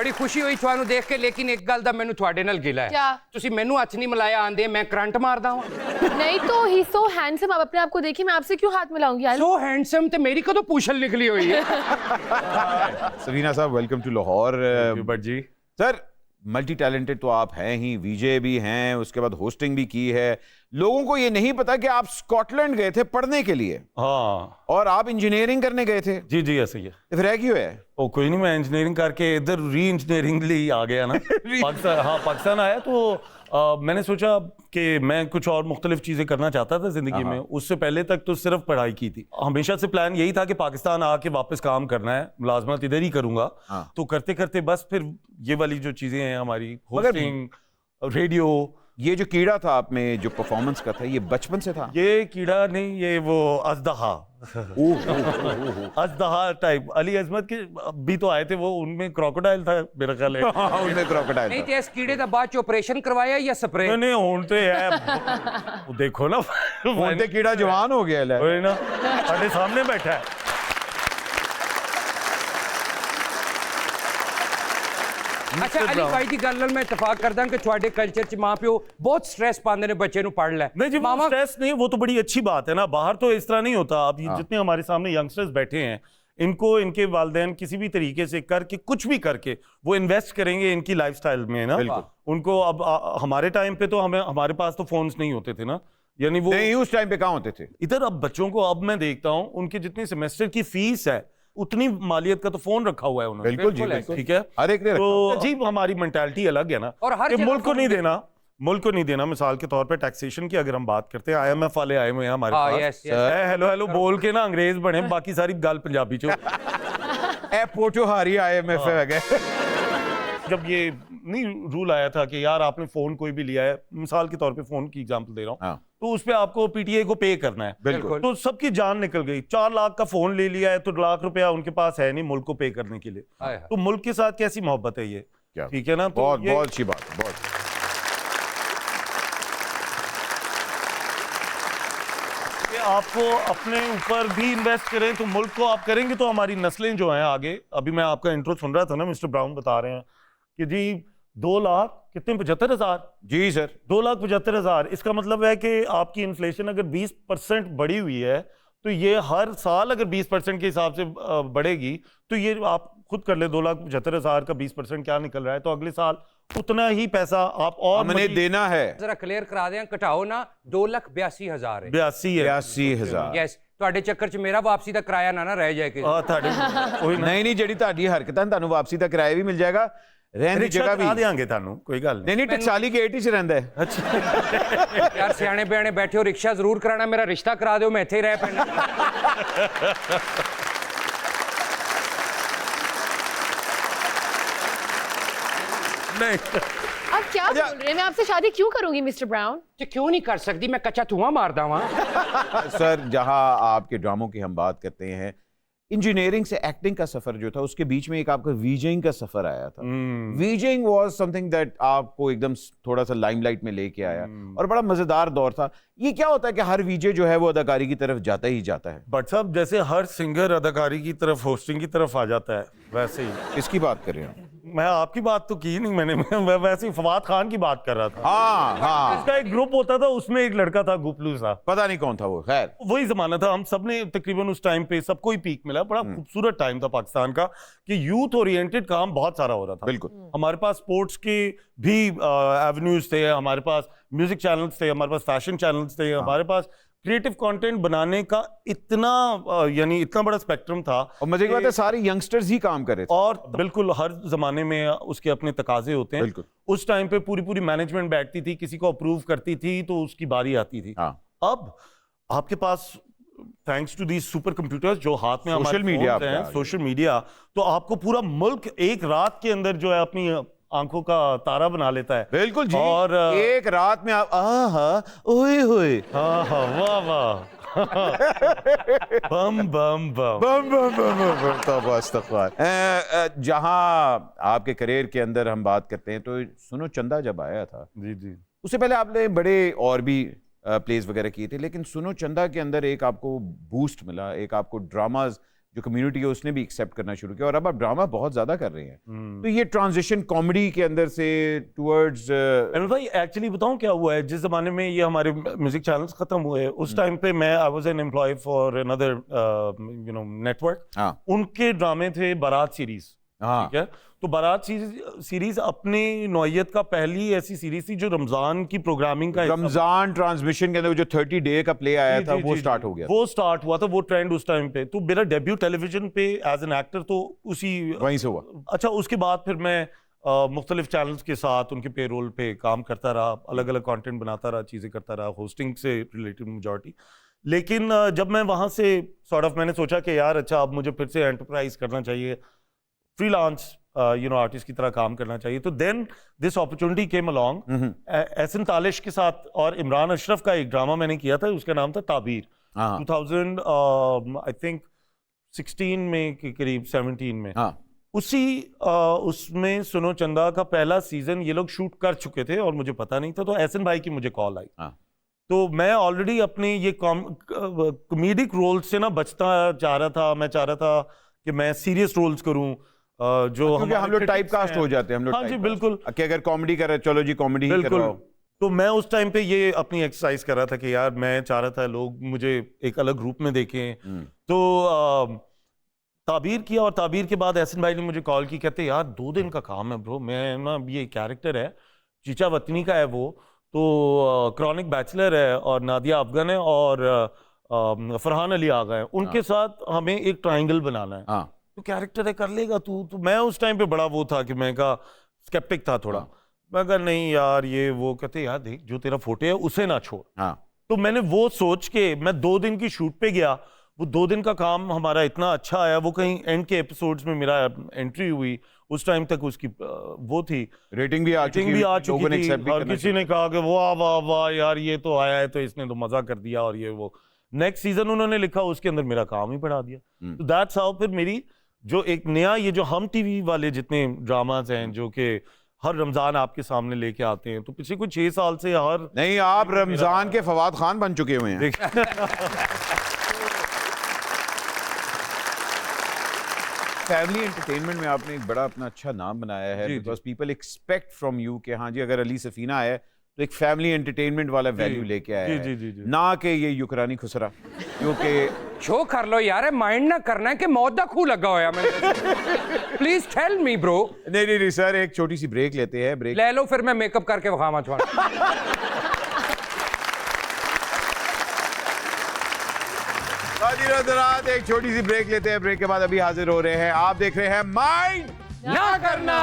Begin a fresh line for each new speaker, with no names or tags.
बड़ी खुशी हुई ਤੁਹਾਨੂੰ देख के, लेकिन एक गल दा मैनू ਤੁਹਾਡੇ ਨਾਲ गिला है।
क्या?
तुसी मैनू हथ नहीं मिलाया आंदे, मैं करंट मारदा हूं।
नहीं तो ही सो हैंडसम, आप अपने आप को देखिए, मैं आपसे क्यों हाथ मिलाऊंगी यार?
सो हैंडसम ते मेरी कदों पूछल निकली हुई है।
सवीना साहब welcome to Lahore.
Bhatt ji
sir multi talented तो आप हैं ही, वीजे भी हैं, उसके बाद होस्टिंग भी की है। लोगों को ये नहीं पता कि आप स्कॉटलैंड गए थे पढ़ने के लिए
हाँ
और आप इंजीनियरिंग करने गए थे।
जी जी ऐसे ही है।
फिर है क्यों है?
ओ कोई नहीं, मैं इंजीनियरिंग करके इधर री इंजीनियरिंग लिए आ गया ना। पाकिस्तान आया तो मैंने सोचा कि मैं कुछ और मुख्तलिफ चीज़ें करना चाहता था ज़िंदगी में। उससे पहले तक तो सिर्फ पढ़ाई की थी। हमेशा से प्लान यही था कि पाकिस्तान आके वापस काम करना है, मुलाजमत इधर ही करूँगा। तो करते करते बस फिर ये वाली जो चीज़ें हैं हमारी, होस्टिंग, रेडियो।
ये जो कीड़ा था आप में जो परफॉर्मेंस का था, ये बचपन से था?
ये कीड़ा नहीं, ये वो अजदहा अजदहा टाइप। अली अजमत के भी तो आए थे वो, उनमें क्रोकोडाइल था मेरा ख्याल है।
उनमें क्रोकोडाइल
नहीं ते इस कीड़े दा बाद च ऑपरेशन करवाया या स्प्रे?
नहीं होते है वो देखो ना,
होते कीड़ा जवान हो गया है
ना, साढ़े सामने बैठा है।
अच्छा अली भाई की गल नाल मैं इतफाक करदा कि ਤੁਹਾਡੇ कल्चर च मां प्यो बहुत स्ट्रेस पाते ने बच्चे नु पढ़ ले।
नहीं जी, मामा स्ट्रेस नहीं, वो तो बड़ी अच्छी बात है ना। बाहर तो इस तरह नहीं होता। अब ये जितने हमारे सामने यंगस्टर्स बैठे हैं, इनको इनके वालिदैन किसी भी तरीके से करके, कुछ भी करके वो इन्वेस्ट करेंगे इनकी लाइफस्टाइल में ना। उनको अब हमारे टाइम पे तो हमारे पास तो फोन्स नहीं होते थे ना, यानी वो
नहीं, उस टाइम पे कहाँ होते थे।
इधर अब बच्चों को अब मैं देखता हूँ, उनकी जितनी सेमेस्टर की फीस है उतनी मालियत का तो फोन रखा हुआ है उन्होंने।
बिल्कुल जी, बिल्कुल।
ठीक है,
हर एक ने
तो अजीब हमारी मेंटालिटी अलग है ना।
और हर
मुल्क को नहीं देना, मुल्क को नहीं देना। मिसाल के तौर पे टैक्सेशन की अगर हम बात करते हैं, IMF वाले आए हुए हैं हमारे पास, हेलो हेलो बोल के ना अंग्रेज बने, बाकी सारी गल पंजाबी चो।
ए पोटोहारी IMF है गए।
जब ये नहीं रूल आया था कि यार आपने फोन कोई भी लिया है, मिसाल के तौर पे फोन की एग्जांपल दे रहा हूँ, तो उस पे आपको PTA को पे करना है।
बिल्कुल।
तो सबकी जान निकल गई। 4 लाख का फोन ले लिया है तो लाख रुपया उनके पास है नहीं मुल्क को पे करने के लिए। तो मुल्क के साथ कैसी मोहब्बत है ये? ठीक है ना। तो
बहुत बहुत अच्छी बात, बहुत।
आपको अपने ऊपर भी इन्वेस्ट करें तो मुल्क को आप करेंगे तो हमारी नस्लें जो हैं आगे। अभी मैं आपका इंट्रो सुन रहा था ना, मिस्टर ब्राउन बता रहे हैं कि जी 2 लाख कितने 75,000।
जी सर,
2,75,000। इसका मतलब है कि आपकी इन्फ्लेशन अगर 20% बढ़ी हुई है तो ये हर साल अगर 20% के हिसाब से बढ़ेगी तो ये आप खुद कर ले, 2,75,000 का 20% क्या निकल रहा है। तो अगले साल उतना ही पैसा आप और
हमने देना है।
जरा क्लियर करा दें, घटाओ ना, 2,82,000 है।
82,000।
यस, ਤੁਹਾਡੇ ਚੱਕਰ ਚ ਮੇਰਾ ਵਾਪਸੀ ਦਾ ਕਿਰਾਇਆ ਨਾ ਰਹਿ ਜਾਏ ਕਿ
नहीं नहीं, ਜਿਹੜੀ ਤੁਹਾਡੀ ਹਰਕਤਾਂ ਤੁਹਾਨੂੰ ਵਾਪਸੀ ਦਾ ਕਿਰਾਇਆ ਵੀ ਮਿਲ ਜਾਏਗਾ, ਰਹਿਣ ਦੀ ਜਗ੍ਹਾ ਵੀ
ਦੇਾਂਗੇ ਤੁਹਾਨੂੰ, ਕੋਈ ਗੱਲ
ਨਹੀਂ। ਟਕਸਾਲੀ ਗੇਟ ਹੀ ਚ ਰਹਿੰਦਾ ਹੈ।
ਅੱਛਾ
ਯਾਰ ਸਿਆਣੇ ਬਿਆਣੇ ਬੈਠੇ ਹੋ, ਰਿਕਸ਼ਾ ਜ਼ਰੂਰ ਕਰਾਣਾ, ਮੇਰਾ ਰਿਸ਼ਤਾ ਕਰਾ ਦਿਓ, ਮੈਂ ਇੱਥੇ ਹੀ ਰਹਿ ਪੈਣਾ।
नहीं
आप क्या बोल रहे हैं? मैं आपसे शादी क्यों करूंगी मिस्टर ब्राउन?
क्यों नहीं कर सकती, मैं कच्चा धुआं मारदा वहां।
सर जहां आपके ड्रामों की हम बात करते हैं, इंजीनियरिंग से एक्टिंग का सफर जो था, उसके बीच में एक आपका वीजिंग का सफर आया था। वीजिंग वाज समथिंग दैट आपको एकदम थोड़ा सा लाइमलाइट में लेके आया और बड़ा मजेदार दौर था। ये क्या होता है कि हर वीजे जो है वो अदाकारी की तरफ जाता ही जाता है?
बट साहब जैसे हर सिंगर अदाकारी की तरफ, होस्टिंग की तरफ आ जाता है, वैसे ही।
इसकी बात कर रहे हैं?
मैं आपकी बात तो की नहीं मैंने, मैं वैसे ही फवाद खान की बात कर रहा था।
हाँ हाँ,
उसका एक ग्रुप होता था, उसमें एक लड़का था गुपलू सा,
पता नहीं कौन था वो। खैर
वही जमाना था, हम सब ने तकरीबन उस टाइम पे सबको ही पीक मिला। बड़ा खूबसूरत टाइम था पाकिस्तान का कि यूथ ओरिएंटेड काम बहुत सारा हो रहा था।
बिल्कुल।
हमारे पास स्पोर्ट्स के भी एवेन्यूज थे, हमारे पास म्यूजिक चैनल्स थे, हमारे पास फैशन चैनल्स थे, हमारे पास क्रिएटिव कंटेंट बनाने का इतना यानी इतना बड़ा स्पेक्ट्रम था।
और मजे की बात है सारे यंगस्टर्स ही काम कर रहे थे।
और बिल्कुल हर जमाने में उसके अपने तकाजे होते हैं।
बिल्कुल।
उस टाइम पे पूरी पूरी मैनेजमेंट बैठती थी, किसी को अप्रूव करती थी तो उसकी बारी आती थी। अब आपके पास thanks to these super computers जो हाथ में
सोशल मीडिया
हैं, सोशल मीडिया, तो आपको पूरा मुल्क एक रात के अंदर जो है अपनी आंखों का तारा बना लेता है।
बिल्कुल जी।
और
एक रात में आप ओए होए,
वाह वाह, बम बम बम
बम बम बम तौबा इस्तग़फ़ार। जहां आपके करियर के अंदर हम बात करते हैं तो सुनो चंदा जब आया था,
जी जी,
उससे पहले आपने बड़े और भी प्लेस वगैरह किए थे, लेकिन सुनो चंदा के अंदर एक आपको बूस्ट मिला, एक आपको ड्रामाज जो कम्युनिटी है उसने भी एक्सेप्ट करना शुरू किया और अब आप ड्रामा बहुत ज्यादा कर रहे हैं। तो ये ट्रांजिशन कॉमेडी के अंदर से टुवर्ड्स
अनिल भाई एक्चुअली बताऊं क्या हुआ है, जिस जमाने में ये हमारे म्यूजिक चैनल्स खत्म हुए उस टाइम पे मैं I was an employ for another network.
हाँ।
उनके ड्रामे थे बारात सीरीज।
हाँ।
ठीक है, तो बारात सीरीज अपनी नौयत का पहली ऐसी सीरीज थी जो रमजान की प्रोग्रामिंग का
रमजान ट्रांसमिशन के अंदर जो 30 डे का प्ले आया था वो स्टार्ट हो गया,
वो स्टार्ट हुआ था, वो ट्रेंड उस टाइम पे। तो मेरा डेब्यू टेलीविजन पे एज एन एक्टर तो उसी
वहीं से हुआ।
अच्छा, उसके बाद फिर मैं मुख्तलिफ चैनल्स के साथ उनके पेरोल पे काम करता रहा, अलग अलग कंटेंट बनाता रहा, चीज़ें करता रहा, होस्टिंग से रिलेटेड मेजॉरिटी। लेकिन जब मैं वहाँ से सॉर्ट ऑफ मैंने सोचा कि यार अच्छा अब मुझे फिर से एंटरप्राइज करना चाहिए, फ्रीलांस आर्टिस्ट की तरह काम करना चाहिए, तो then this opportunity came along Ehsan Talish के साथ। और इमरान अशरफ का एक ड्रामा मैंने किया था, उसका नाम था ताबीर। 2000 आई थिंक 16 में के करीब 17 में।
हाँ।
उसमें सुनो चंदा का पहला सीजन ये लोग शूट कर चुके थे और मुझे पता नहीं था, तो एहसन भाई की मुझे कॉल आई।
हाँ।
तो मैं ऑलरेडी अपने ये कॉमेडिक रोल्स से ना बचता जा रहा था। मैं चाह रहा था कि मैं सीरियस रोल्स करूं, जो
क्योंकि हम लोग टाइप कास्ट हो जाते हैं, हम लोग।
हाँ जी बिल्कुल,
कि अगर कॉमेडी कर रहे चलो जी कॉमेडी ही करवाओ।
तो मैं उस टाइम पे ये अपनी एक्सरसाइज कर रहा था कि यार मैं चाह रहा था लोग मुझे एक अलग रूप में देखें। तो ताबीर किया और ताबीर के बाद एहसन भाई ने मुझे कॉल की, कहते यार 2 दिन का काम है ब्रो, मैं ना ये कैरेक्टर है चीचा वतनी का है वो, तो क्रॉनिक बैचलर है और नादिया अफगन है और फरहान अली आगा है, उनके साथ हमें एक ट्राइंगल बनाना है।
हाँ।
तो कैरेक्टर है कर लेगा तू। तो मैं उस टाइम पे बड़ा वो था कि मैं का स्केप्टिक था थोड़ा। मैं कहा नहीं यार ये वो, कहते यार देख जो तेरा फोटे है उसे ना छोड़।
हाँ।
तो मैंने वो सोच के मैं 2 दिन की शूट पे गया। वो 2 दिन का काम हमारा इतना अच्छा आया, वो कहीं एंड के एपिसोड्स में मेरा एंट्री हुई, उस टाइम तक उसकी वो थी
रेटिंग भी आ चुकी
थी।
और
किसी ने कहा कि वाह वाह वाह यार ये तो आया है तो इसने तो मजा कर दिया। और ये वो नेक्स्ट सीजन उन्होंने लिखा, उसके अंदर मेरा काम ही बढ़ा दिया। तो दैट्स हाउ फिर मेरी जो एक नया ये जो हम टीवी वाले जितने ड्रामाज हैं जो कि हर रमजान आपके सामने लेके आते हैं, तो पिछले कुछ 6 साल से हर
नहीं आप रमजान के फवाद खान बन चुके हुए हैं। फैमिली एंटरटेनमेंट में आपने एक बड़ा अपना अच्छा नाम बनाया है, because people expect from you कि हाँ जी अगर अली सफीना है तो एक फैमिली एंटरटेनमेंट वाला वैल्यू लेके आया है, ना कि ये युकरानी खुसरा। क्योंकि
शो कर लो यार, माइंड ना करना है कि मौत दा खूह लगा होया मैं। Please tell me bro.
नहीं सर, एक छोटी सी ब्रेक लेते हैं। ब्रेक
ले लो, फिर मैं मेकअप करके वहां थोड़ा।
एक छोटी सी ब्रेक लेते हैं। ब्रेक के बाद अभी हाजिर हो रहे हैं। आप देख रहे हैं माइंड
ना करना।